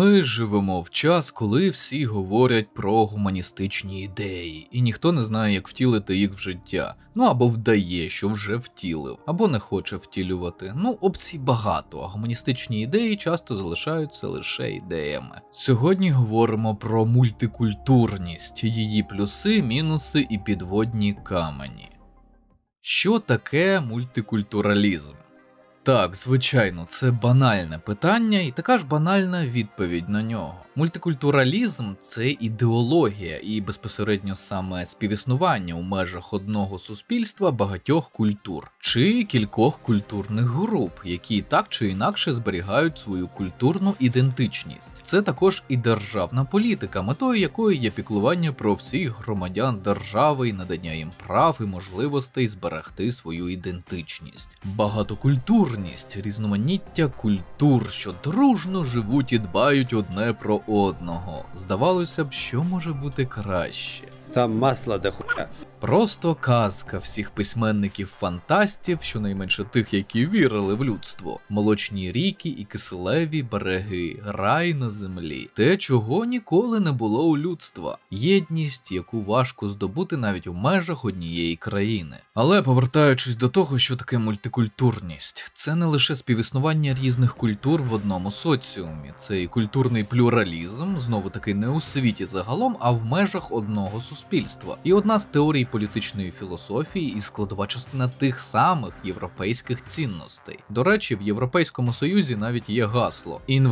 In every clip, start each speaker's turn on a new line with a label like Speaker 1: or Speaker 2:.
Speaker 1: Ми живемо в час, коли всі говорять про гуманістичні ідеї, і ніхто не знає, як втілити їх в життя. Ну або вдає, що вже втілив, або не хоче втілювати. Ну, опцій багато, а гуманістичні ідеї часто залишаються лише ідеями. Сьогодні говоримо про мультикультурність, її плюси, мінуси і підводні камені. Що таке мультикультуралізм? Так, звичайно, це банальне питання і така ж банальна відповідь на нього. Мультикультуралізм – це ідеологія і безпосередньо саме співіснування у межах одного суспільства багатьох культур чи кількох культурних груп, які так чи інакше зберігають свою культурну ідентичність. Це також і державна політика, метою якої є піклування про всіх громадян держави і надання їм прав і можливостей зберегти свою ідентичність. Багатокультурність, різноманіття культур, що дружно живуть і дбають одне про одного. Здавалося б, що може бути краще?
Speaker 2: Там масла дохуя.
Speaker 1: Просто казка всіх письменників-фантастів, щонайменше тих, які вірили в людство. Молочні ріки і киселеві береги, рай на землі. Те, чого ніколи не було у людства. Єдність, яку важко здобути навіть у межах однієї країни. Але повертаючись до того, що таке мультикультурність, це не лише співіснування різних культур в одному соціумі. Це і культурний плюралізм, знову таки не у світі загалом, а в межах одного суспільства. І одна з теорій політичної філософії і складова частина тих самих європейських цінностей. До речі, в Європейському Союзі навіть є гасло «In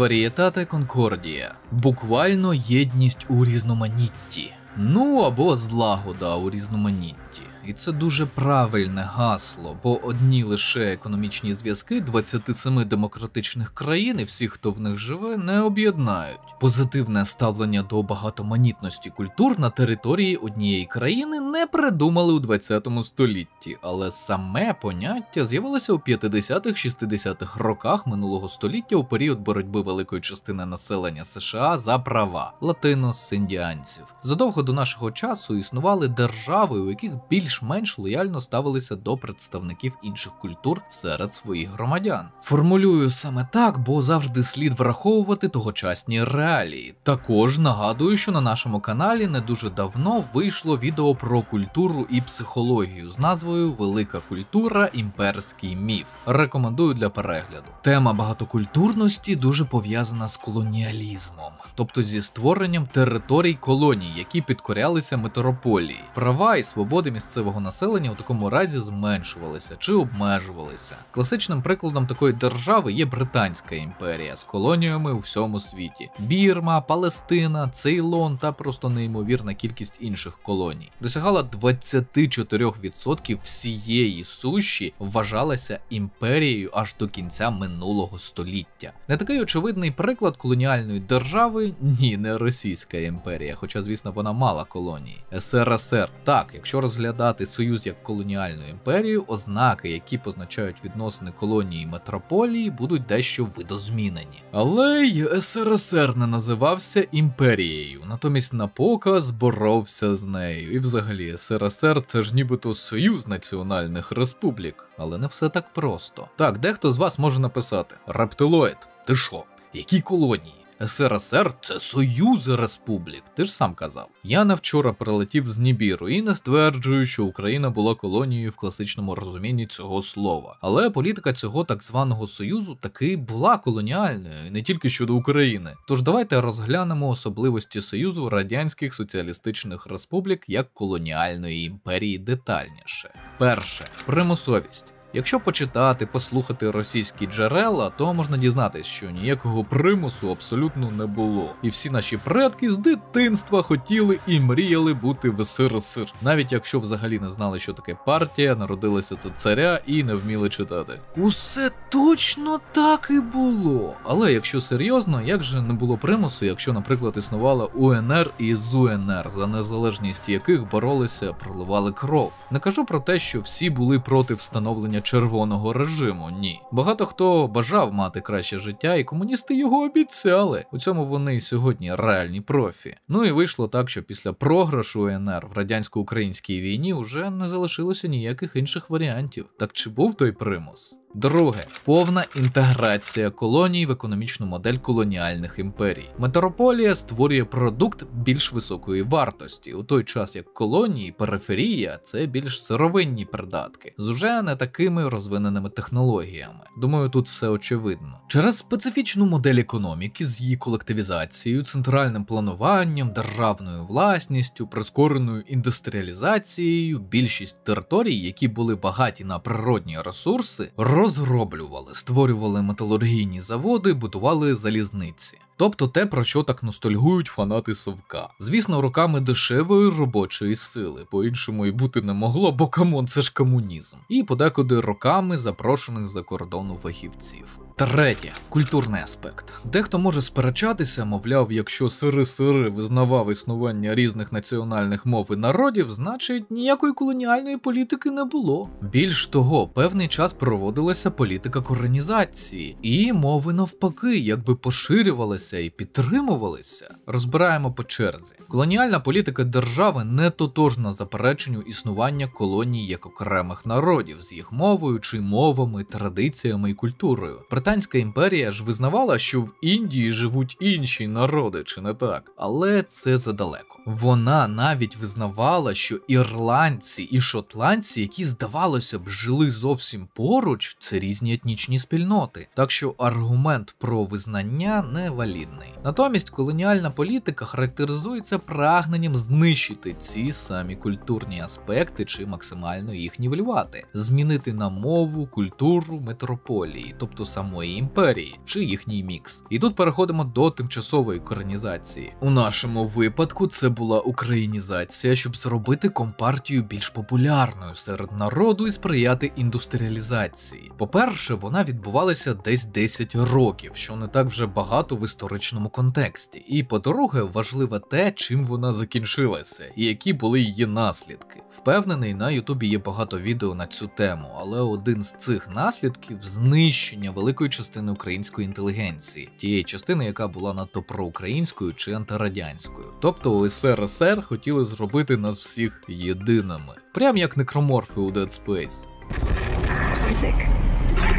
Speaker 1: Concordia», буквально єдність у різноманітті. Ну або злагода у різноманітті. І це дуже правильне гасло, бо одні лише економічні зв'язки 27 демократичних країн і всіх, хто в них живе, не об'єднають. Позитивне ставлення до багатоманітності культур на території однієї країни не придумали у 20 столітті, але саме поняття з'явилося у 50-х-60-х роках минулого століття у період боротьби великої частини населення США за права латинос-індіанців. Задовго до нашого часу існували держави, у яких більш-менш лояльно ставилися до представників інших культур серед своїх громадян. Формулюю саме так, бо завжди слід враховувати тогочасні реалії. Також нагадую, що на нашому каналі не дуже давно вийшло відео про культуру і психологію з назвою «Велика культура. Імперський міф». Рекомендую для перегляду. Тема багатокультурності дуже пов'язана з колоніалізмом, тобто зі створенням територій колоній, які підкорялися метрополії. Права і свободи місцевого населення у такому разі зменшувалися чи обмежувалися. Класичним прикладом такої держави є Британська імперія з колоніями у всьому світі. Бірма, Палестина, Цейлон та просто неймовірна кількість інших колоній. Досягала 24% всієї суші, вважалася імперією аж до кінця минулого століття. Не такий очевидний приклад колоніальної держави, ні, не Російська імперія, хоча, звісно, вона мала колонії. СРСР. Так, якщо розглядати Союз як колоніальну імперію, ознаки, які позначають відносини колонії і метрополії, будуть дещо видозмінені. Але й СРСР не називався імперією, натомість на показ боровся з нею. І взагалі СРСР – це ж нібито Союз національних республік, але не все так просто. Так, дехто з вас може написати: «Рептилоїд, ти що? Які колонії? СРСР – це Союз республік, ти ж сам казав». Я не вчора прилетів з Нібіру і не стверджую, що Україна була колонією в класичному розумінні цього слова. Але політика цього так званого Союзу таки була колоніальною, і не тільки щодо України. Тож давайте розглянемо особливості Союзу Радянських Соціалістичних Республік як колоніальної імперії детальніше. Перше. Примусовість. Якщо почитати, послухати російські джерела, то можна дізнатись, що ніякого примусу абсолютно не було. І всі наші предки з дитинства хотіли і мріяли бути в СРСР. Навіть якщо взагалі не знали, що таке партія, народилися за царя і не вміли читати. Усе точно так і було. Але якщо серйозно, як же не було примусу, якщо, наприклад, існувала УНР і ЗУНР, за незалежність яких боролися, проливали кров. Не кажу про те, що всі були проти встановлення червоного режиму, ні. Багато хто бажав мати краще життя, і комуністи його обіцяли. У цьому вони і сьогодні реальні профі. Ну і вийшло так, що після програшу УНР в радянсько-українській війні вже не залишилося ніяких інших варіантів. Так чи був той примус? Друге. Повна інтеграція колоній в економічну модель колоніальних імперій. Метрополія створює продукт більш високої вартості, у той час як колонії, периферія – це більш сировинні придатки, з уже не такими розвиненими технологіями. Думаю, тут все очевидно. Через специфічну модель економіки з її колективізацією, центральним плануванням, державною власністю, прискореною індустріалізацією, більшість територій, які були багаті на природні ресурси, розроблювали, створювали металургійні заводи, будували залізниці. Тобто те, про що так ностальгують фанати Совка. Звісно, роками дешевої робочої сили, по-іншому і бути не могло, бо камон, це ж комунізм. І подекуди роками запрошених за кордону фахівців. Третє. Культурний аспект. Дехто може сперечатися, мовляв, якщо СРСР визнавав існування різних національних мов і народів, значить ніякої колоніальної політики не було. Більш того, певний час проводилася політика коренізації, і мови навпаки, якби поширювалися і підтримувалися. Розбираємо по черзі. Колоніальна політика держави не тотожна запереченню існування колоній як окремих народів з їх мовою чи мовами, традиціями і культурою. Британська імперія ж визнавала, що в Індії живуть інші народи, чи не так? Але це задалеко. Вона навіть визнавала, що ірландці і шотландці, які, здавалося б, жили зовсім поруч, це різні етнічні спільноти. Так що аргумент про визнання невалідний. Натомість колоніальна політика характеризується прагненням знищити ці самі культурні аспекти чи максимально їх нівелювати. Змінити на мову, культуру метрополії, тобто самої імперії, чи їхній мікс. І тут переходимо до тимчасової коренізації. У нашому випадку це була українізація, щоб зробити компартію більш популярною серед народу і сприяти індустріалізації. По-перше, вона відбувалася десь 10 років, що не так вже багато в історичному контексті. І по-друге, важливо те, чим вона закінчилася, і які були її наслідки. Впевнений, на Ютубі є багато відео на цю тему, але один з цих наслідків – знищення великої частини української інтелігенції, тієї частини, яка була надто проукраїнською чи антирадянською. Тобто у СРСР хотіли зробити нас всіх єдиними. Прям як некроморфи у Dead Space.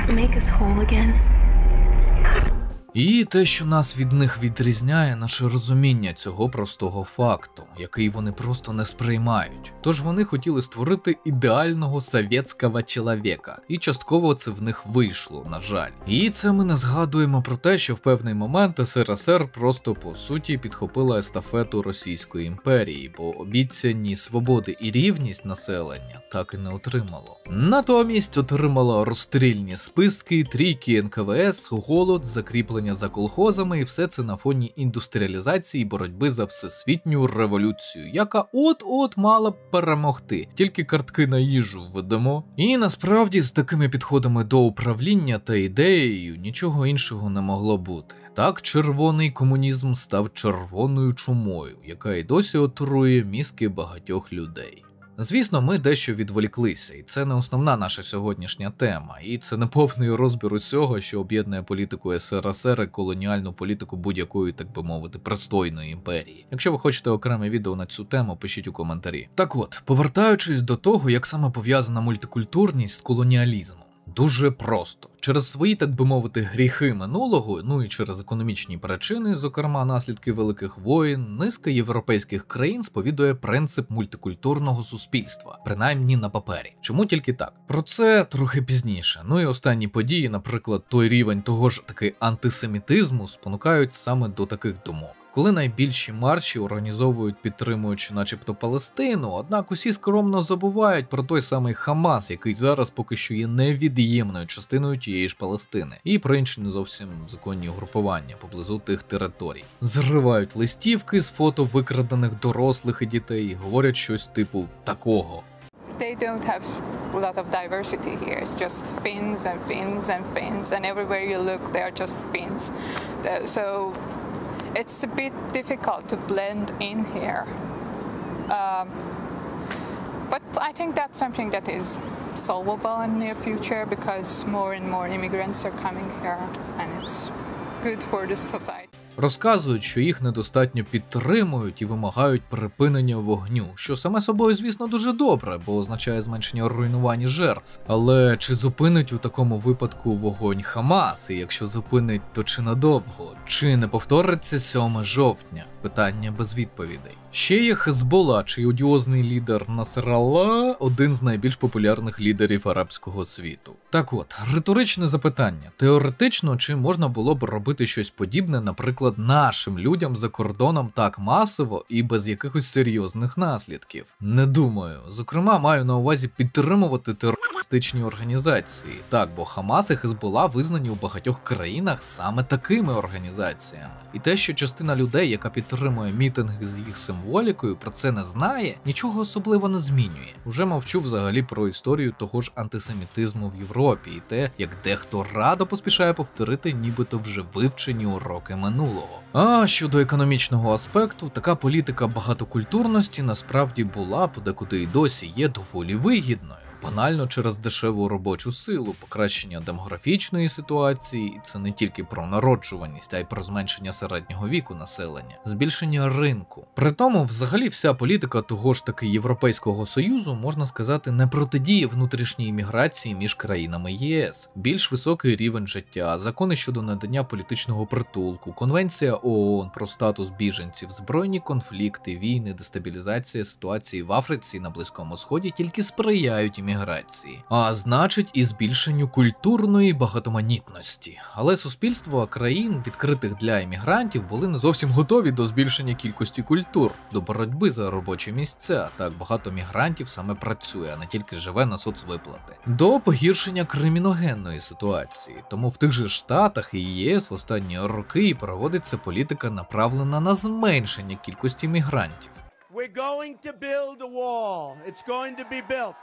Speaker 3: Make us whole again.
Speaker 1: І те, що нас від них відрізняє, наше розуміння цього простого факту, який вони просто не сприймають. Тож вони хотіли створити ідеального совєтського чоловіка, і частково це в них вийшло, на жаль. І це ми не згадуємо про те, що в певний момент СРСР просто по суті підхопила естафету Російської імперії, бо обіцяні свободи і рівність населення так і не отримало. Натомість отримала розстрільні списки, трійки НКВС, голод, закріплення за колхозами, і все це на фоні індустріалізації і боротьби за всесвітню революцію, яка от-от мала б перемогти. Тільки картки на їжу введемо. І насправді з такими підходами до управління та ідеєю нічого іншого не могло бути. Так червоний комунізм став червоною чумою, яка й досі отрує мізки багатьох людей. Звісно, ми дещо відволіклися, і це не основна наша сьогоднішня тема, і це не повний розбір усього, що об'єднує політику СРСР і колоніальну політику будь-якої, так би мовити, пристойної імперії. Якщо ви хочете окреме відео на цю тему, пишіть у коментарі. Так от, повертаючись до того, як саме пов'язана мультикультурність з колоніалізмом. Дуже просто. Через свої, так би мовити, гріхи минулого, ну і через економічні причини, зокрема наслідки великих воєн, низка європейських країн сповідує принцип мультикультурного суспільства, принаймні на папері. Чому тільки так? Про це трохи пізніше. Ну і останні події, наприклад, той рівень того ж таки антисемітизму, спонукають саме до таких думок. Коли найбільші марші організовують, підтримуючи начебто Палестину, однак усі скромно забувають про той самий Хамас, який зараз поки що є невід'ємною частиною тієї ж Палестини, і про інші не зовсім законні угрупування поблизу тих територій. Зривають листівки з фото викрадених дорослих і дітей і говорять щось типу такого.
Speaker 4: They don't have a lot of diversity here. It's just Finns and Finns and Finns, and everywhere you look, they are just Finns. So it's a bit difficult to blend in here. But I think that's something that is solvable in the near future because more and more immigrants are coming here, and it's good for the society.
Speaker 1: Розказують, що їх недостатньо підтримують і вимагають припинення вогню, що саме собою, звісно, дуже добре, бо означає зменшення руйнувань і жертв. Але чи зупинить у такому випадку вогонь Хамас, і якщо зупинить, то чи надовго? Чи не повториться 7 жовтня? Питання без відповідей. Ще є Хезбола, чий одіозний лідер Насралла – один з найбільш популярних лідерів арабського світу. Так от, риторичне запитання. Теоретично, чи можна було б робити щось подібне, наприклад, нашим людям за кордоном так масово і без якихось серйозних наслідків? Не думаю. Зокрема, маю на увазі підтримувати терористичні організації. Так, бо Хамас і Хезбола визнані у багатьох країнах саме такими організаціями. І те, що частина людей, яка підтримує мітинги з їх символікою, про це не знає, нічого особливо не змінює. Уже мовчу взагалі про історію того ж антисемітизму в Європі і те, як дехто радо поспішає повторити нібито вже вивчені уроки минулого. А щодо економічного аспекту, така політика багатокультурності насправді була, подекуди і досі є доволі вигідною. Банально через дешеву робочу силу, покращення демографічної ситуації, і це не тільки про народжуваність, а й про зменшення середнього віку населення, збільшення ринку. При тому, взагалі, вся політика того ж таки Європейського Союзу, можна сказати, не протидіє внутрішній міграції між країнами ЄС. Більш високий рівень життя, закони щодо надання політичного притулку, Конвенція ООН про статус біженців, збройні конфлікти, війни, дестабілізація ситуації в Африці і на Близькому Сході тільки сприяють міграції, а значить і збільшенню культурної багатоманітності. Але суспільство країн, відкритих для іммігрантів, були не зовсім готові до збільшення кількості культур, до боротьби за робочі місця. Так багато мігрантів саме працює, а не тільки живе на соцвиплати. До погіршення криміногенної ситуації. Тому в тих же Штатах і ЄС в останні роки проводиться політика, направлена на зменшення кількості мігрантів.
Speaker 5: We're going to build a wall. It's going to be built.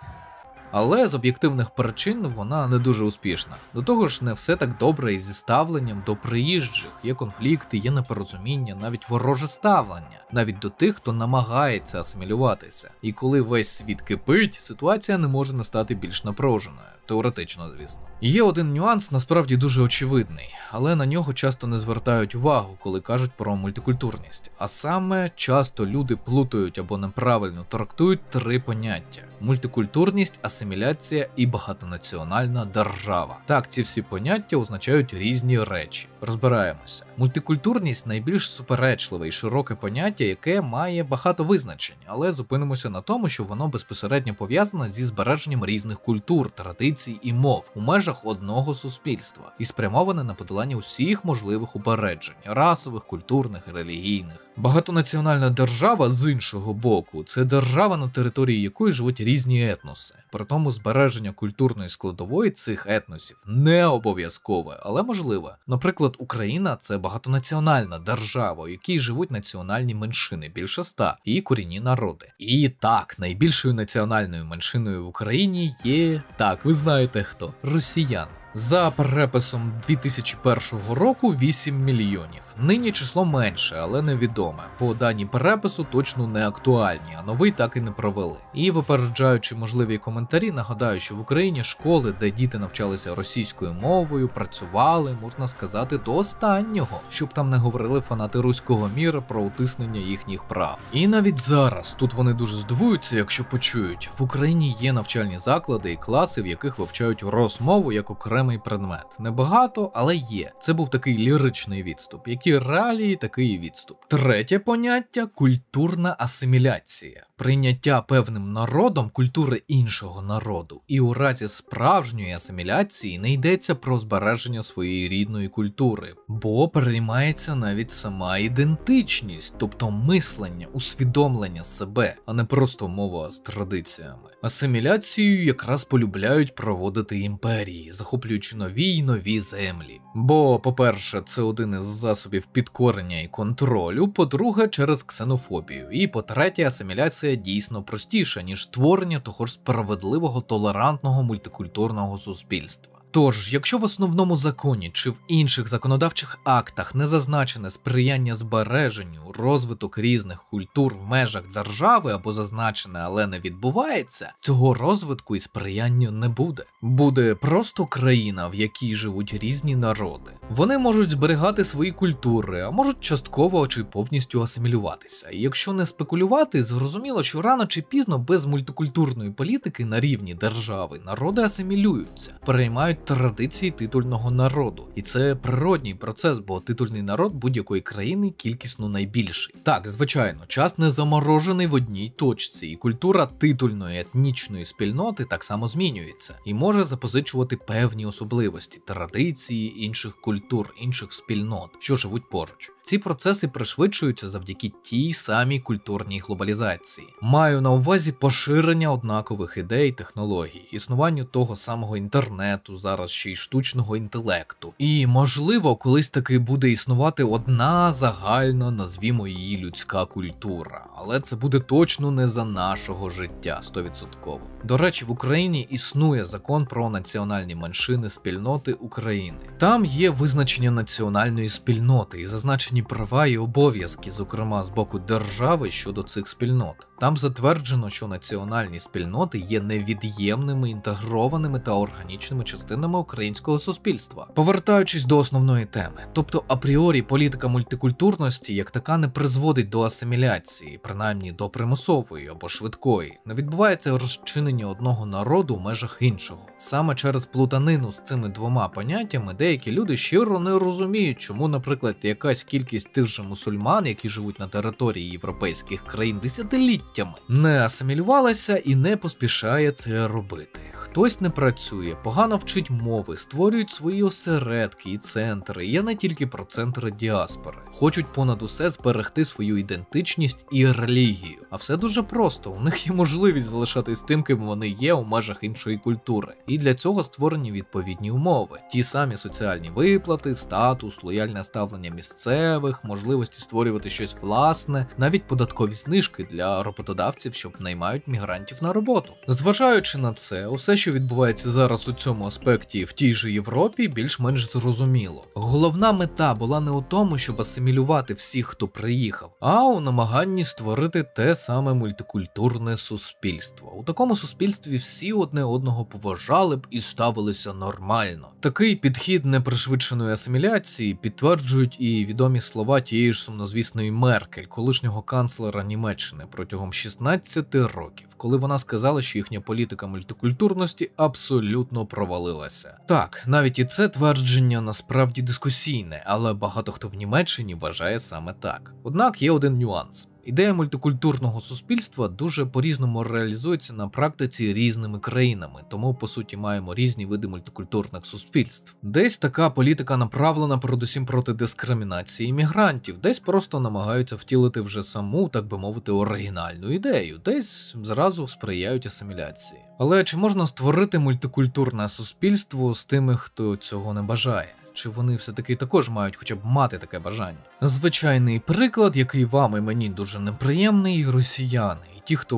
Speaker 1: Але з об'єктивних причин вона не дуже успішна. До того ж, не все так добре і зі ставленням до приїжджих. Є конфлікти, є непорозуміння, навіть вороже ставлення. Навіть до тих, хто намагається асимілюватися. І коли весь світ кипить, ситуація не може не стати більш напруженою. Теоретично, звісно. Є один нюанс, насправді дуже очевидний, але на нього часто не звертають увагу, коли кажуть про мультикультурність. А саме, часто люди плутають або неправильно трактують 3 поняття: мультикультурність, асиміляція і багатонаціональна держава. Так, ці всі поняття означають різні речі. Розбираємося. Мультикультурність найбільш суперечливе і широке поняття, яке має багато визначень, але зупинимося на тому, що воно безпосередньо пов'язане зі збереженням різних культур, традицій і мов у межах одного суспільства і спрямоване на подолання усіх можливих упереджень – расових, культурних і релігійних. Багатонаціональна держава, з іншого боку, це держава, на території якої живуть різні етноси. При тому збереження культурної складової цих етносів не обов'язкове, але можливе. Наприклад, Україна – це багатонаціональна держава, у якій живуть національні меншини, більше 100, і корінні народи. І так, найбільшою національною меншиною в Україні є, так, ви знаєте хто, росіяни. За переписом 2001 року 8 мільйонів. Нині число менше, але невідоме. По дані перепису точно не актуальні, а новий так і не провели. І випереджаючи можливі коментарі, нагадаю, що в Україні школи, де діти навчалися російською мовою, працювали, можна сказати, до останнього, щоб там не говорили фанати руського міра про утиснення їхніх прав. І навіть зараз тут вони дуже здивуються, якщо почують. В Україні є навчальні заклади і класи, в яких вивчають росмову як окремий предмет. Небагато, але є. Це був такий ліричний відступ. Які реалії, такий і відступ. Третє поняття – культурна асиміляція. Прийняття певним народом культури іншого народу. І у разі справжньої асиміляції не йдеться про збереження своєї рідної культури, бо переймається навіть сама ідентичність, тобто мислення, усвідомлення себе, а не просто мова з традиціями. Асиміляцію якраз полюбляють проводити імперії, захоплюючи нові й нові землі. Бо, по-перше, це один із засобів підкорення і контролю, по-друге, через ксенофобію, і по-третє, асиміляція дійсно простіша, ніж створення того ж справедливого, толерантного, мультикультурного суспільства. Тож, якщо в основному законі чи в інших законодавчих актах не зазначене сприяння збереженню, розвиток різних культур в межах держави або зазначене, але не відбувається, цього розвитку і сприяння не буде. Буде просто країна, в якій живуть різні народи. Вони можуть зберігати свої культури, а можуть частково чи повністю асимілюватися. І якщо не спекулювати, зрозуміло, що рано чи пізно без мультикультурної політики на рівні держави народи асимілюються, переймають традиції титульного народу. І це природній процес, бо титульний народ будь-якої країни кількісно найбільший. Так, звичайно, час не заморожений в одній точці, і культура титульної етнічної спільноти так само змінюється і може запозичувати певні особливості, традиції інших культур, інших спільнот, що живуть поруч. Ці процеси пришвидшуються завдяки тій самій культурній глобалізації. Маю на увазі поширення однакових ідей, технологій, існуванню того самого інтернету, зараз ще й штучного інтелекту. І, можливо, колись таки буде існувати одна загальна, назвімо її, людська культура. Але це буде точно не за нашого життя, 100%. До речі, в Україні існує закон про національні меншини спільноти України. Там є визначення національної спільноти і зазначені права і обов'язки, зокрема з боку держави щодо цих спільнот. Там затверджено, що національні спільноти є невід'ємними, інтегрованими та органічними частинами українського суспільства. Повертаючись до основної теми, тобто апріорі політика мультикультурності як така не призводить до асиміляції, принаймні до примусової або швидкої. Не відбувається розчинення одного народу в межах іншого. Саме через плутанину з цими двома поняттями деякі люди щиро не розуміють, чому, наприклад, якась кількість тих же мусульман, які живуть на території європейських країн десятиліттями, не асимілювалася і не поспішає це робити. Хтось не працює, погано вчить мови, створюють свої осередки і центри. Я не тільки про центри діаспори. Хочуть понад усе зберегти свою ідентичність і релігію. А все дуже просто, у них є можливість залишатись тим, ким вони є у межах іншої культури. І для цього створені відповідні умови. Ті самі соціальні виплати, статус, лояльне ставлення місцевих, можливості створювати щось власне, навіть податкові знижки для роботодавців, що наймають мігрантів на роботу. Зважаючи на це, усе, що відбувається зараз у цьому аспекті в тій же Європі, більш-менш зрозуміло. Головна мета була не у тому, щоб асимілювати всіх, хто приїхав, а у намаганні створити те саме мультикультурне суспільство. У такому суспільстві всі одне одного поважали б і ставилися нормально. Такий підхід непришвидшеної асиміляції підтверджують і відомі слова тієї ж сумнозвісної Меркель, колишнього канцлера Німеччини, протягом 16 років, коли вона сказала, що їхня політика мультикультурності абсолютно провалилася. Так, навіть і це твердження насправді дискусійне, але багато хто в Німеччині вважає саме так. Однак є один нюанс. Ідея мультикультурного суспільства дуже по-різному реалізується на практиці різними країнами, тому по суті маємо різні види мультикультурних суспільств. Десь така політика направлена передусім проти дискримінації іммігрантів, десь просто намагаються втілити вже саму, так би мовити, оригінальну ідею, десь зразу сприяють асиміляції. Але чи можна створити мультикультурне суспільство з тими, хто цього не бажає? Чи вони все-таки також мають хоча б мати таке бажання? Звичайний приклад, який вам і мені дуже неприємний – росіяни. І ті, хто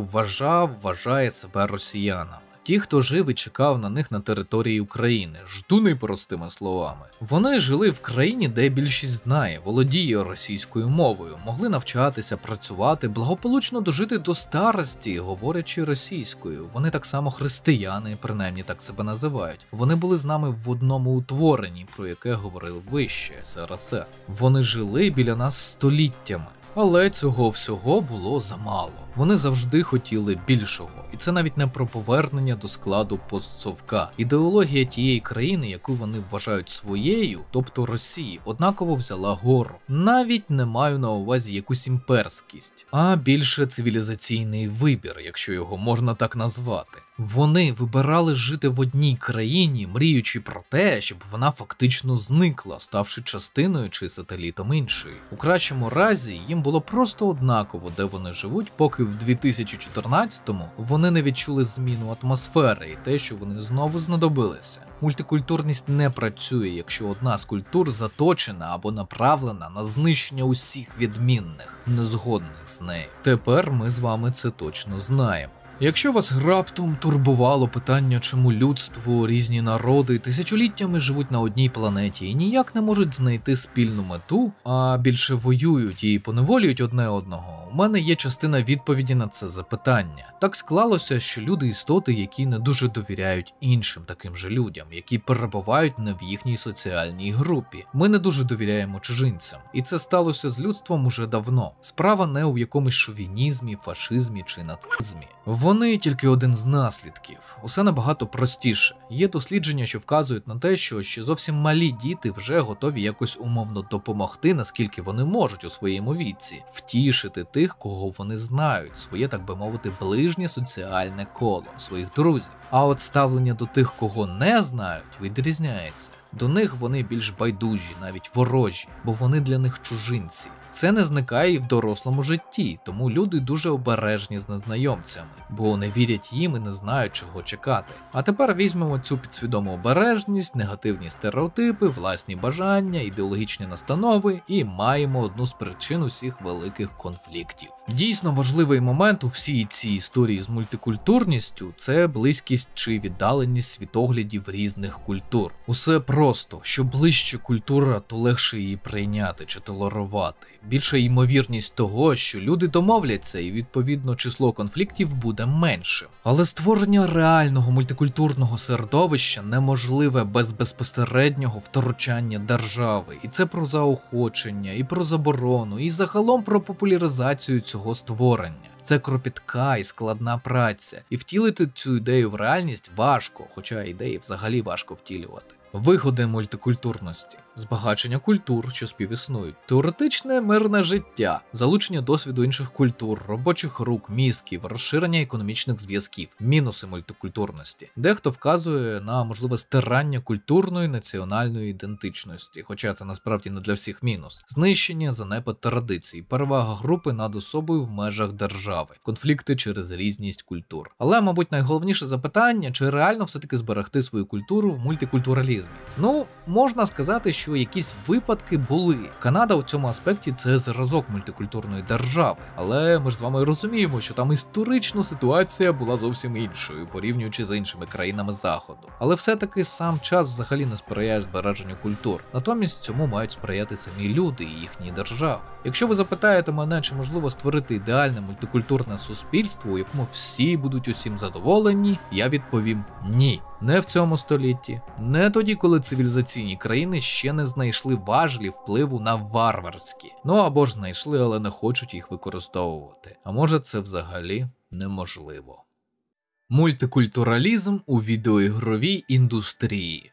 Speaker 1: вважає себе росіянами. Ті, хто жив і чекав на них на території України, ждуни простими словами. Вони жили в країні, де більшість знає, володіє російською мовою, могли навчатися, працювати, благополучно дожити до старості, говорячи російською. Вони так само християни, принаймні так себе називають. Вони були з нами в одному утворенні, про яке говорили вище, СРСР. Вони жили біля нас століттями. Але цього всього було замало. Вони завжди хотіли більшого. І це навіть не про повернення до складу постсовка. Ідеологія тієї країни, яку вони вважають своєю, тобто Росії, однаково взяла гору. Навіть не маю на увазі якусь імперськість, а більше цивілізаційний вибір, якщо його можна так назвати. Вони вибирали жити в одній країні, мріючи про те, щоб вона фактично зникла, ставши частиною чи сателітом іншої. У кращому разі їм було просто однаково, де вони живуть, поки в 2014-му вони не відчули зміну атмосфери і те, що вони знову знадобилися. Мультикультурність не працює, якщо одна з культур заточена або направлена на знищення усіх відмінних, незгодних з нею. Тепер ми з вами це точно знаємо. Якщо вас раптом турбувало питання, чому людство, різні народи тисячоліттями живуть на одній планеті і ніяк не можуть знайти спільну мету, а більше воюють і поневолюють одне одного, у мене є частина відповіді на це запитання. Так склалося, що люди істоти, які не дуже довіряють іншим таким же людям, які перебувають не в їхній соціальній групі. Ми не дуже довіряємо чужинцям. І це сталося з людством уже давно. Справа не у якомусь шовінізмі, фашизмі чи нацизмі. Вони тільки один з наслідків. Усе набагато простіше. Є дослідження, що вказують на те, що ще зовсім малі діти вже готові якось умовно допомогти, наскільки вони можуть у своєму віці, втішити тих, кого вони знають, своє, так би мовити, ближнє соціальне коло, своїх друзів. А от ставлення до тих, кого не знають, відрізняється. До них вони більш байдужі, навіть ворожі, бо вони для них чужинці. Це не зникає і в дорослому житті, тому люди дуже обережні з незнайомцями, бо не вірять їм і не знають, чого чекати. А тепер візьмемо цю підсвідому обережність, негативні стереотипи, власні бажання, ідеологічні настанови і маємо одну з причин усіх великих конфліктів. Дійсно важливий момент у всій цій історії з мультикультурністю – це близькість чи віддаленість світоглядів різних культур. Усе просто, що ближче культура, то легше її прийняти чи толерувати. Більша ймовірність того, що люди домовляться і відповідно число конфліктів буде меншим. Але створення реального мультикультурного середовища неможливе без безпосереднього втручання держави. І це про заохочення, і про заборону, і загалом про популяризацію цього створення. Це кропітка і складна праця. І втілити цю ідею в реальність важко, хоча ідеї взагалі важко втілювати. Вигоди мультикультурності. Збагачення культур, що співіснують. Теоретичне мирне життя. Залучення досвіду інших культур, робочих рук, мізків, розширення економічних зв'язків. Мінуси мультикультурності. Дехто вказує на можливе стирання культурної національної ідентичності, хоча це насправді не для всіх мінус. Знищення, занепад традицій, перевага групи над особою в межах держави. Конфлікти через різність культур. Але, мабуть, найголовніше запитання, чи реально все-таки зберегти свою культуру в мультикультуралізмі. Ну, можна сказати, що якісь випадки були. Канада у цьому аспекті це зразок мультикультурної держави. Але ми ж з вами розуміємо, що там історично ситуація була зовсім іншою, порівнюючи з іншими країнами Заходу. Але все-таки сам час взагалі не сприяє збереженню культур. Натомість цьому мають сприяти самі люди і їхні держави. Якщо ви запитаєте мене, чи можливо створити ідеальне мультикультурне суспільство, у якому всі будуть усім задоволені, я відповім ні. Не в цьому столітті, не тоді, коли цивілізаційні країни ще не знайшли важелі впливу на варварські. Ну або ж знайшли, але не хочуть їх використовувати. А може це взагалі неможливо. Мультикультуралізм у відеоігровій індустрії.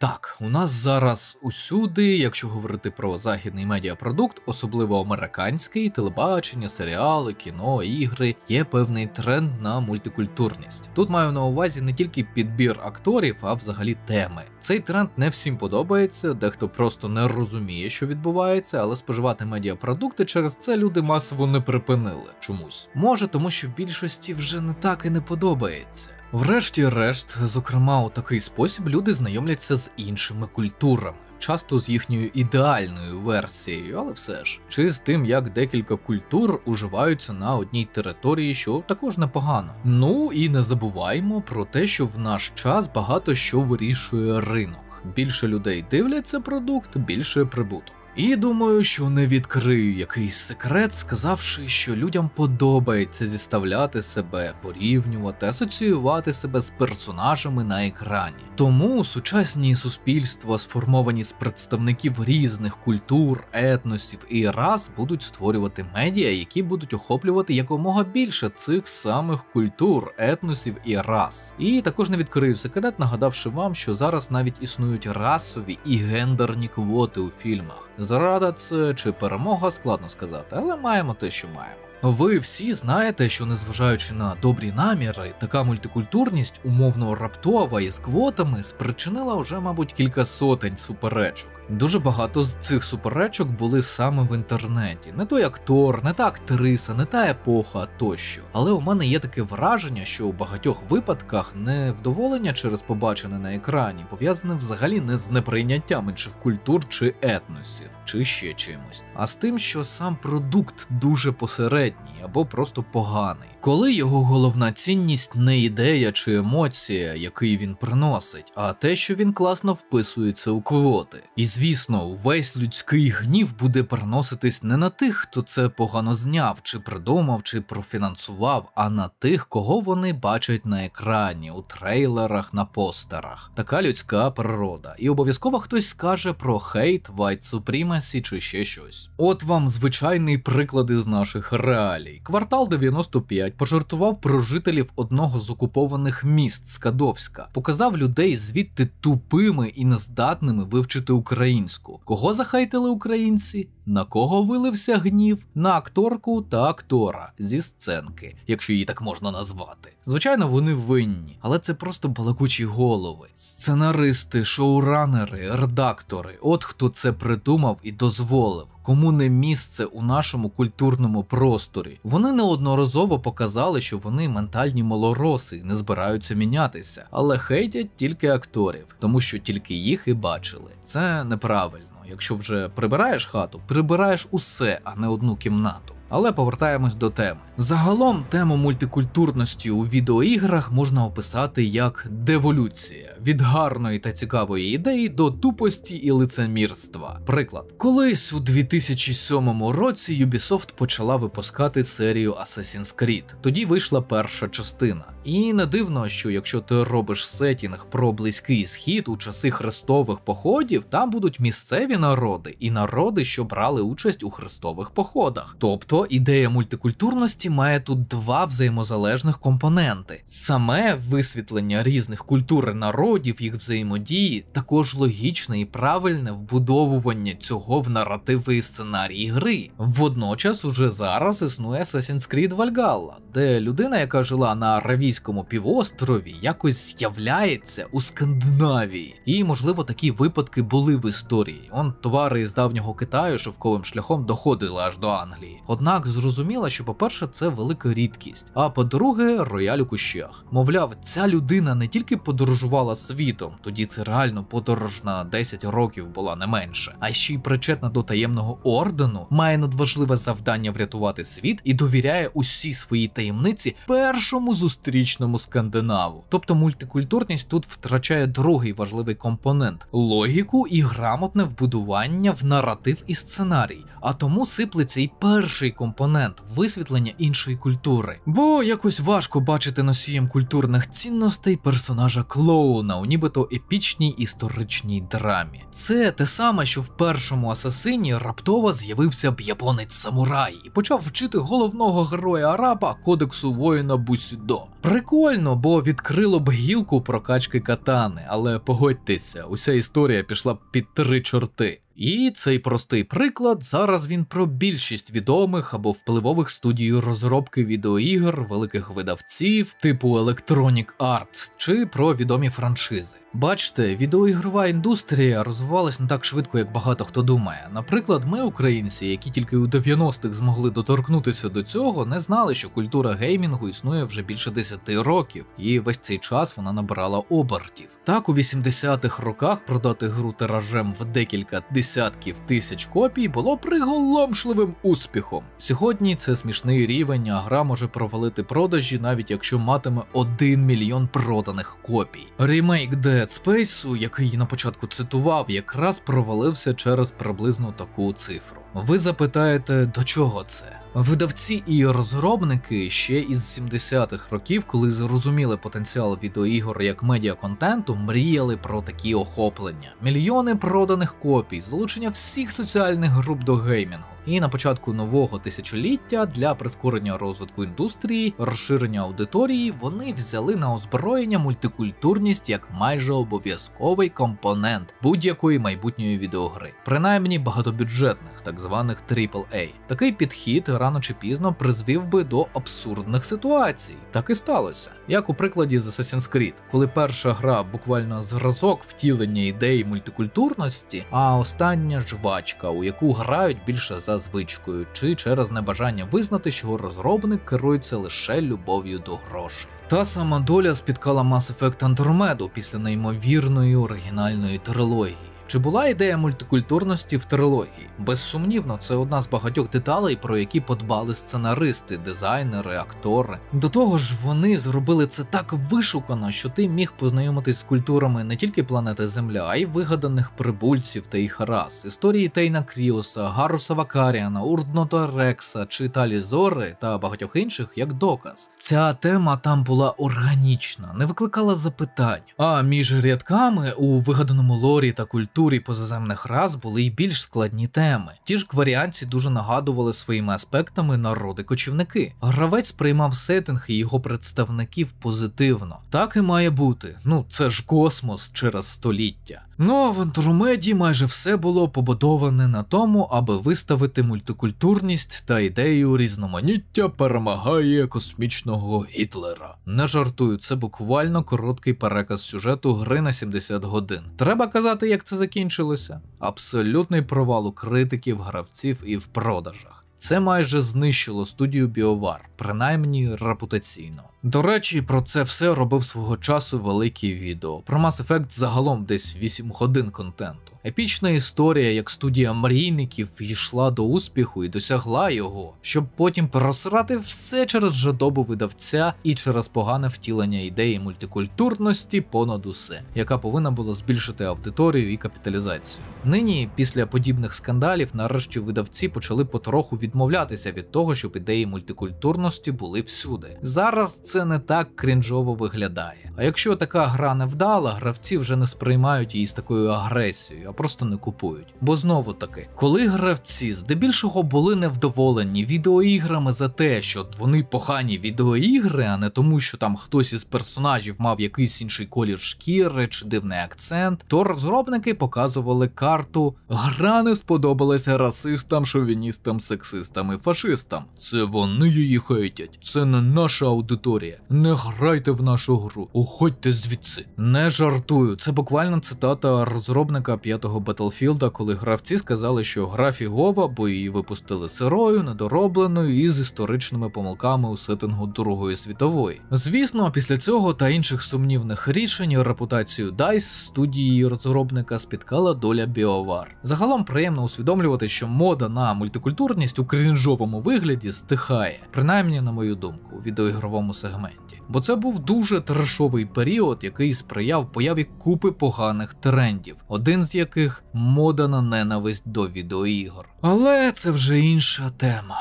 Speaker 1: Так, у нас зараз усюди, якщо говорити про західний медіапродукт, особливо американський, телебачення, серіали, кіно, ігри, є певний тренд на мультикультурність. Тут маю на увазі не тільки підбір акторів, а взагалі теми. Цей тренд не всім подобається, дехто просто не розуміє, що відбувається, але споживати медіапродукти через це люди масово не припинили чомусь. Може, тому що більшості вже не так і не подобається. Врешті-решт, зокрема у такий спосіб люди знайомляться з іншими культурами, часто з їхньою ідеальною версією, але все ж. Чи з тим, як декілька культур уживаються на одній території, що також непогано. Ну і не забуваємо про те, що в наш час багато що вирішує ринок. Більше людей дивляться продукт, більше прибуток. І думаю, що не відкрию якийсь секрет, сказавши, що людям подобається зіставляти себе, порівнювати, асоціювати себе з персонажами на екрані. Тому сучасні суспільства, сформовані з представників різних культур, етносів і рас, будуть створювати медіа, які будуть охоплювати якомога більше цих самих культур, етносів і рас. І також не відкрию секрет, нагадавши вам, що зараз навіть існують расові і гендерні квоти у фільмах. Зрада це чи перемога, складно сказати, але маємо те, що маємо. Ви всі знаєте, що незважаючи на добрі наміри, така мультикультурність, умовно раптова і з квотами, спричинила вже, мабуть, кілька сотень суперечок. Дуже багато з цих суперечок були саме в інтернеті. Не той актор, не та актриса, не та епоха тощо. Але у мене є таке враження, що у багатьох випадках невдоволення через побачене на екрані пов'язане взагалі не з неприйняттям інших культур чи етносів, чи ще чимось, а з тим, що сам продукт дуже посередній або просто поганий. Коли його головна цінність не ідея чи емоція, який він приносить, а те, що він класно вписується у квоти. І звісно, увесь людський гнів буде переноситись не на тих, хто це погано зняв, чи придумав, чи профінансував, а на тих, кого вони бачать на екрані, у трейлерах, на постерах. Така людська природа. І обов'язково хтось скаже про хейт, white supremacy чи ще щось. От вам звичайний приклад із наших реалій. Квартал 95 пожартував про жителів одного з окупованих міст Скадовська, показав людей звідти тупими і нездатними вивчити українську. Кого захейтили українці? На кого вилився гнів? На акторку та актора зі сценки, якщо її так можна назвати. Звичайно, вони винні, але це просто балакучі голови. Сценаристи, шоуранери, редактори – от хто це придумав і дозволив. Кому не місце у нашому культурному просторі. Вони неодноразово показали, що вони ментальні малороси і не збираються мінятися, але хейтять тільки акторів, тому що тільки їх і бачили. Це неправильно. Якщо вже прибираєш хату, прибираєш усе, а не одну кімнату. Але повертаємось до теми. Загалом тему мультикультурності у відеоіграх можна описати як деволюція. Від гарної та цікавої ідеї до тупості і лицемірства. Приклад. Колись у 2007 році Ubisoft почала випускати серію Assassin's Creed. Тоді вийшла перша частина. І не дивно, що якщо ти робиш сетінг про Близький Схід у часи хрестових походів, там будуть місцеві народи і народи, що брали участь у хрестових походах. Тобто ідея мультикультурності має тут два взаємозалежних компоненти. Саме висвітлення різних культур і народів, їх взаємодії, також логічне і правильне вбудовування цього в наративи і сценарії гри. Водночас уже зараз існує Assassin's Creed Valhalla, де людина, яка жила на Аравійському півострові, якось з'являється у Скандинавії. І, можливо, такі випадки були в історії. Товари із давнього Китаю шовковим шляхом доходили аж до Англії. Однак зрозуміло, що, по-перше, це велика рідкість, а по-друге, рояль у кущах. Мовляв, ця людина не тільки подорожувала світом, тоді це реально подорож на 10 років була не менше, а ще й причетна до таємного ордену, має надважливе завдання врятувати світ і довіряє усі свої таємниці першому зустрічному скандинаву. Тобто мультикультурність тут втрачає другий важливий компонент – логіку і грамотне вбудування в наратив і сценарій. А тому сиплеться і перший компонент – висвітлення іншої культури. Бо якось важко бачити носієм культурних цінностей персонажа клоуна у нібито епічній історичній драмі. Це те саме, що в першому Асасині раптово з'явився б японець-самурай і почав вчити головного героя-араба кодексу воїна Бусідо. Прикольно, бо відкрило б гілку прокачки катани, але погодьтеся, уся історія пішла б під 3 чорти. І цей простий приклад, зараз він про більшість відомих або впливових студій розробки відеоігр, великих видавців, типу Electronic Arts, чи про відомі франшизи. Бачите, відеоігрова індустрія розвивалась не так швидко, як багато хто думає. Наприклад, ми, українці, які тільки у 90-х змогли доторкнутися до цього, не знали, що культура геймінгу існує вже більше 10 років, і весь цей час вона набирала обертів. Так, у 80-х роках продати гру тиражем в декілька десятків тисяч копій було приголомшливим успіхом. Сьогодні це смішний рівень, а гра може провалити продажі, навіть якщо матиме 1 мільйон проданих копій. Ремейк Dead Space, який на початку цитував, якраз провалився через приблизно таку цифру. Ви запитаєте, до чого це? Видавці і розробники ще із 70-х років, коли зрозуміли потенціал відеоігор як медіаконтенту, мріяли про такі охоплення. Мільйони проданих копій, залучення всіх соціальних груп до геймінгу. І на початку нового тисячоліття для прискорення розвитку індустрії, розширення аудиторії, вони взяли на озброєння мультикультурність як майже обов'язковий компонент будь-якої майбутньої відеогри. Принаймні багатобюджетних, так званих AAA. Такий підхід рано чи пізно призвів би до абсурдних ситуацій. Так і сталося. Як у прикладі з Assassin's Creed, коли перша гра буквально зразок втілення ідеї мультикультурності, а остання жвачка, у яку грають більше за звичкою, чи через небажання визнати, що розробник керується лише любов'ю до грошей. Та сама доля спіткала Mass Effect Andromeda після неймовірної оригінальної трилогії. Чи була ідея мультикультурності в трилогії? Безсумнівно, це одна з багатьох деталей, про які подбали сценаристи, дизайнери, актори. До того ж, вони зробили це так вишукано, що ти міг познайомитись з культурами не тільки планети Земля, а й вигаданих прибульців та їх рас. Історії Тейна Кріоса, Гаруса Вакаріана, Урднота Рекса чи Талі Зори та багатьох інших як доказ. Ця тема там була органічна, не викликала запитань. А між рядками у вигаданому лорі та культурі позаземних рас були й більш складні теми. Ті ж кваріанці дуже нагадували своїми аспектами народи-кочівники. Гравець сприймав сеттинг і його представників позитивно. Так і має бути. Це ж космос через століття. В Андромеді майже все було побудоване на тому, аби виставити мультикультурність та ідею різноманіття перемагає космічного Гітлера. Не жартую, це буквально короткий переказ сюжету гри на 70 годин. Треба казати, як це закінчилося? Абсолютний провал у критиків, гравців і в продажах. Це майже знищило студію BioWare, принаймні репутаційно. До речі, про це все робив свого часу велике відео. Про Mass Effect загалом десь 8 годин контенту. Епічна історія, як студія мрійників йшла до успіху і досягла його, щоб потім просрати все через жадобу видавця і через погане втілення ідеї мультикультурності понад усе, яка повинна була збільшити аудиторію і капіталізацію. Нині, після подібних скандалів, нарешті видавці почали потроху відмовлятися від того, щоб ідеї мультикультурності були всюди. Зараз це не так крінжово виглядає. А якщо така гра не вдала, гравці вже не сприймають її з такою агресією, а просто не купують. Бо знову таки, коли гравці здебільшого були невдоволені відеоіграми за те, що вони погані відеоігри, а не тому, що там хтось із персонажів мав якийсь інший колір шкіри чи дивний акцент, то розробники показували карту «Гра не сподобалася расистам, шовіністам, сексистам і фашистам. Це вони її хейтять. Це не наша аудиторія. Не грайте в нашу гру. Уходьте звідси». Не жартую. Це буквально цитата розробника 5-го Battlefield, коли гравці сказали, що гра фігова, бо її випустили сирою, недоробленою і з історичними помилками у сеттингу Другої світової. Звісно, після цього та інших сумнівних рішень репутацію DICE, студії розробника, спіткала доля BioWare. Загалом приємно усвідомлювати, що мода на мультикультурність у крінжовому вигляді стихає, принаймні на мою думку, у відеоігровому сегменті. Бо це був дуже трешовий період, який сприяв появі купи поганих трендів, один з яких – мода на ненависть до відеоігор. Але це вже інша тема.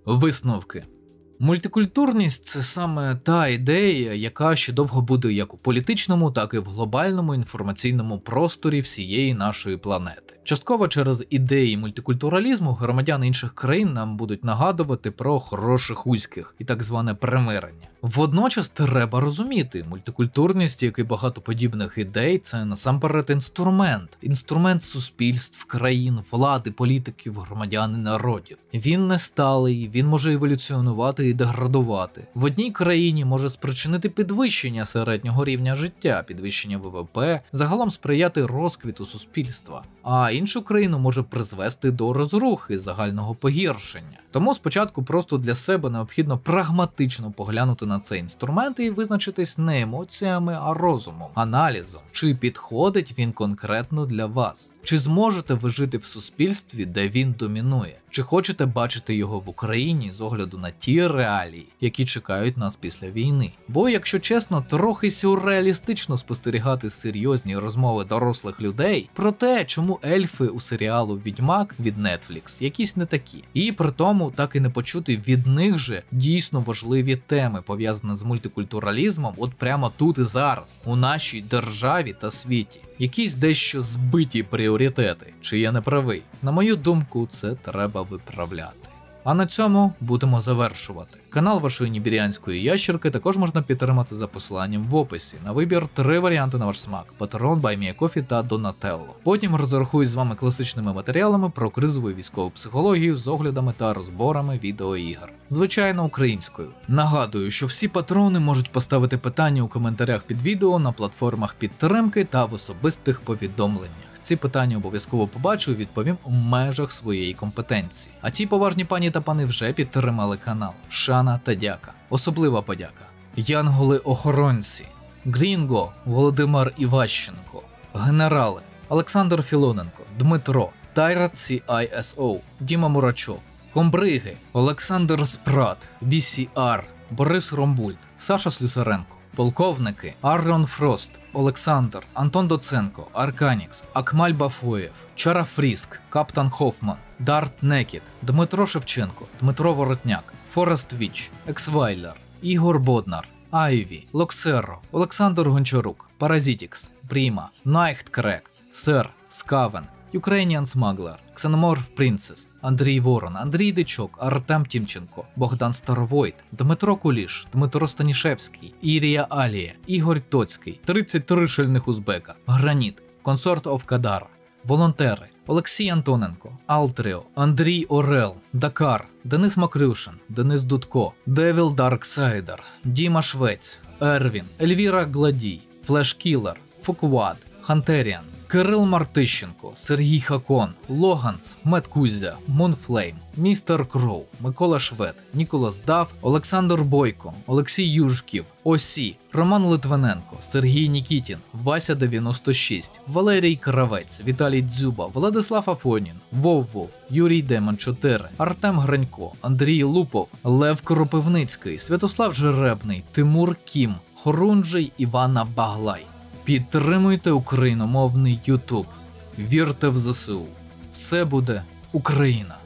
Speaker 1: Висновки. Мультикультурність – це саме та ідея, яка ще довго буде як у політичному, так і в глобальному інформаційному просторі всієї нашої планети. Частково через ідеї мультикультуралізму громадяни інших країн нам будуть нагадувати про хороших узьких і так зване примирення. Водночас треба розуміти, мультикультурність, як і багато подібних ідей, це насамперед інструмент суспільств, країн, влади, політиків, громадян і народів. Він не сталий, він може еволюціонувати і деградувати. В одній країні може спричинити підвищення середнього рівня життя, підвищення ВВП, загалом сприяти розквіту суспільства, а іншу країну може призвести до розрухи, загального погіршення. Тому спочатку просто для себе необхідно прагматично поглянути на цей інструмент і визначитись не емоціями, а розумом, аналізом. Чи підходить він конкретно для вас? Чи зможете ви жити в суспільстві, де він домінує? Чи хочете бачити його в Україні з огляду на ті реалії, які чекають нас після війни? Бо, якщо чесно, трохи сюрреалістично спостерігати серйозні розмови дорослих людей про те, чому ельфи у серіалу «Відьмак» від Netflix якісь не такі. І при тому так і не почути від них же дійсно важливі теми, пов'язані з мультикультуралізмом от прямо тут і зараз, у нашій державі та світі. Якісь дещо збиті пріоритети, чи я не правий? На мою думку, це треба виправляти. А на цьому будемо завершувати. Канал вашої нібіріанської ящерки також можна підтримати за посиланням в описі. На вибір 3 варіанти на ваш смак: Patreon, BuyMeACoffee та Donatello. Потім розрахуюсь з вами класичними матеріалами про кризову і військову психологію з оглядами та розборами відеоігр. Звичайно, українською. Нагадую, що всі патрони можуть поставити питання у коментарях під відео, на платформах підтримки та в особистих повідомленнях. Ці питання обов'язково побачу і відповім у межах своєї компетенції. А ті поважні пані та пани вже підтримали канал. Шана та дяка. Особлива подяка. Янголи-охоронці. Грінго, Володимир Іващенко. Генерали. Олександр Філоненко, Дмитро, Тайрат CISO, Діма Мурачов, Комбриги, Олександр Спрат, VCR, Борис Ромбульт, Саша Слюсаренко. Полковники Аррон Фрост, Олександр, Антон Доценко, Арканікс, Акмаль Бафоєв, Чара Фріск, Каптан Хофман, Дарт Некіт, Дмитро Шевченко, Дмитро Воротняк, Форест Віч, Ексвайлер, Ігор Боднар, Айві, Локсерро, Олександр Гончарук, Паразитікс, Пріма, Найхткрек, Сер, Скавен, Ukrainian Smuggler, Xenomorph Princess, Андрій Ворон, Андрій Дичок, Артем Тімченко, Богдан Старовойт, Дмитро Куліш, Дмитро Станішевський, Ірія Алія, Ігор Тоцький, 33 шальних узбека, Граніт, Consort of Кадара, волонтери, Олексій Антоненко, Алтріо, Андрій Орел, Дакар, Денис Макрюшин, Денис Дудко, Девіл Дарксайдер, Діма Швець, Ервін, Ельвіра Гладій, Флешкілер, Фуквад, Хантеріан, Кирил Мартищенко, Сергій Хакон, Логанс, Мет Кузя, Мунфлейм, Містер Кроу, Микола Швед, Ніколас Дав, Олександр Бойко, Олексій Южків, Осі, Роман Литвиненко, Сергій Нікітін, Вася 96, Валерій Кравець, Віталій Дзюба, Владислав Афонін, Вов-Вов, Юрій Демон 4, Артем Гранько, Андрій Лупов, Лев Кропивницький, Святослав Жеребний, Тимур Кім, Хорунжий Івана Баглай. Підтримуйте україномовний YouTube. Вірте в ЗСУ. Все буде Україна.